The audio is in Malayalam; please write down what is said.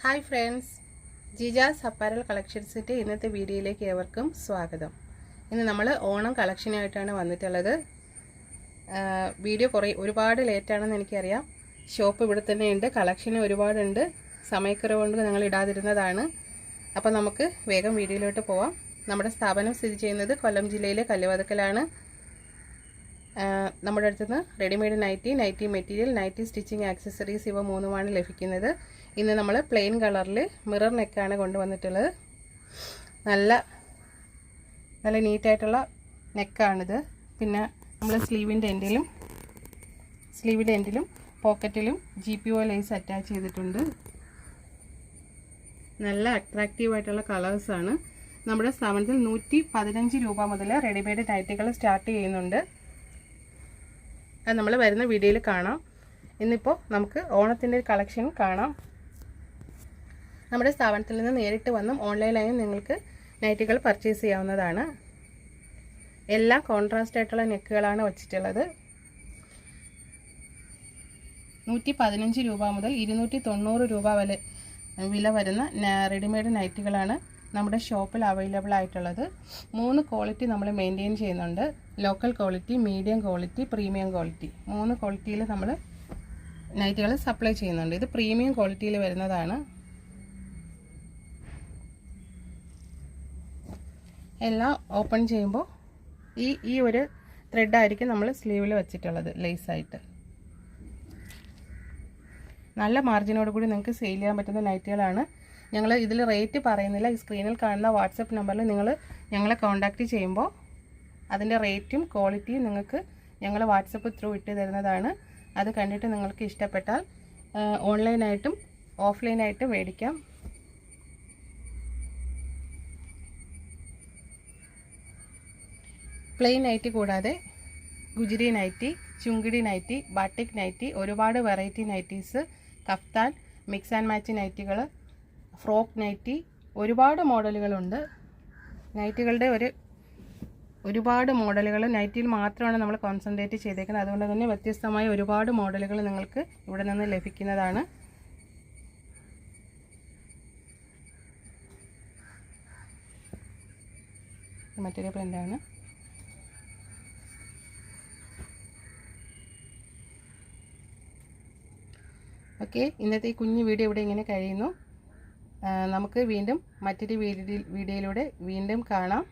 ഹായ് ഫ്രണ്ട്സ്, ജിജാസ് അപ്പാരൽ കളക്ഷൻസിൻ്റെ ഇന്നത്തെ വീഡിയോയിലേക്ക് ഏവർക്കും സ്വാഗതം. ഇന്ന് നമ്മൾ ഓണം കളക്ഷനായിട്ടാണ് വന്നിട്ടുള്ളത്. വീഡിയോ ഒരുപാട് ലേറ്റാണെന്ന് എനിക്കറിയാം. ഷോപ്പ് ഇവിടെ തന്നെയുണ്ട്, കളക്ഷന് ഒരുപാടുണ്ട്. സമയക്കുറവ് കൊണ്ട് ഞങ്ങൾ ഇടാതിരുന്നതാണ്. അപ്പോൾ നമുക്ക് വേഗം വീഡിയോയിലോട്ട് പോവാം. നമ്മുടെ സ്ഥാപനം സ്ഥിതി ചെയ്യുന്നത് കൊല്ലം ജില്ലയിലെ കല്ലുവാതുക്കലാണ്. നമ്മുടെ അടുത്തുനിന്ന് readymade nightie material, nightie stitching accessories ഇവ മൂന്നുമാണ് ലഭിക്കുന്നത്. ഇന്ന് നമ്മൾ പ്ലെയിൻ കളറിൽ മിറർ നെക്കാണ് കൊണ്ടുവന്നിട്ടുള്ളത്. നല്ല നീറ്റായിട്ടുള്ള നെക്കാണിത്. പിന്നെ നമ്മൾ സ്ലീവിൻ്റെ എൻഡിലും പോക്കറ്റിലും GPO ലേസ് അറ്റാച്ച് ചെയ്തിട്ടുണ്ട്. നല്ല അട്രാക്റ്റീവായിട്ടുള്ള കളേഴ്സാണ്. നമ്മുടെ സ്ഥാപനത്തിൽ 115 രൂപ മുതൽ റെഡിമെയ്ഡ് നൈറ്റികൾ സ്റ്റാർട്ട് ചെയ്യുന്നുണ്ട്. അത് നമ്മൾ വരുന്ന വീഡിയോയിൽ കാണാം. ഇന്നിപ്പോൾ നമുക്ക് ഓണത്തിൻ്റെ കളക്ഷൻ കാണാം. നമ്മുടെ സ്ഥാപനത്തിൽ നിന്ന് നേരിട്ട് വന്നും ഓൺലൈനായും നിങ്ങൾക്ക് നൈറ്റികൾ പർച്ചേസ് ചെയ്യാവുന്നതാണ്. എല്ലാം കോൺട്രാസ്റ്റ് ആയിട്ടുള്ള നെക്കുകളാണ് വച്ചിട്ടുള്ളത്. 115 രൂപ മുതൽ 290 രൂപ വരെ വില വരുന്ന റെഡിമെയ്ഡ് നൈറ്റികളാണ് നമ്മുടെ ഷോപ്പിൽ അവൈലബിൾ ആയിട്ടുള്ളത്. 3 ക്വാളിറ്റി നമ്മൾ മെയിൻറ്റെയിൻ ചെയ്യുന്നുണ്ട്. Local quality, medium quality, premium quality. 3 ക്വാളിറ്റിയിൽ നമ്മൾ നൈറ്റുകൾ സപ്ലൈ ചെയ്യുന്നുണ്ട്. ഇത് പ്രീമിയം ക്വാളിറ്റിയിൽ വരുന്നതാണ്. എല്ലാം ഓപ്പൺ ചെയ്യുമ്പോൾ ഈ ഒരു ത്രെഡായിരിക്കും നമ്മൾ സ്ലീവിൽ വെച്ചിട്ടുള്ളത്, ലേസായിട്ട്. നല്ല മാർജിനോട് കൂടി നിങ്ങൾക്ക് സെയിൽ ചെയ്യാൻ പറ്റുന്ന നൈറ്റുകളാണ്. ഞങ്ങൾ ഇതിൽ റേറ്റ് പറയുന്നില്ല. ഈ സ്ക്രീനിൽ കാണുന്ന വാട്സപ്പ് നമ്പറിൽ നിങ്ങൾ ഞങ്ങളെ കോൺടാക്റ്റ് ചെയ്യുമ്പോൾ അതിൻ്റെ റേറ്റും ക്വാളിറ്റിയും നിങ്ങൾക്ക് ഞങ്ങൾ വാട്സപ്പ് ത്രൂ ഇട്ട് തരുന്നതാണ്. അത് കണ്ടിട്ട് നിങ്ങൾക്ക് ഇഷ്ടപ്പെട്ടാൽ ഓൺലൈനായിട്ടും ഓഫ്ലൈനായിട്ടും മേടിക്കാം. പ്ലെയിൻ നൈറ്റി കൂടാതെ ഗുജറി നൈറ്റി, ചുങ്കിടി നൈറ്റി, ബാട്ടിക് നൈറ്റി, ഒരുപാട് variety nighties, kaftan, mix and match നൈറ്റികൾ, ഫ്രോക്ക് നൈറ്റി, ഒരുപാട് മോഡലുകളുണ്ട്. നൈറ്റികളുടെ ഒരുപാട് മോഡലുകൾ നൈറ്റിയിൽ മാത്രമാണ് നമ്മൾ കോൺസെൻട്രേറ്റ് ചെയ്തേക്കുന്നത്. അതുകൊണ്ട് തന്നെ വ്യത്യസ്തമായ ഒരുപാട് മോഡലുകൾ നിങ്ങൾക്ക് ഇവിടെ നിന്ന് ലഭിക്കുന്നതാണ്. മറ്റൊരു പ്രിൻ്റാണ്. ഓക്കെ, ഇന്നത്തെ ഈ കുഞ്ഞു വീഡിയോ ഇവിടെ ഇങ്ങനെ കഴിയുന്നു. നമുക്ക് വീണ്ടും മറ്റൊരു വീഡിയോയിലൂടെ വീണ്ടും കാണാം.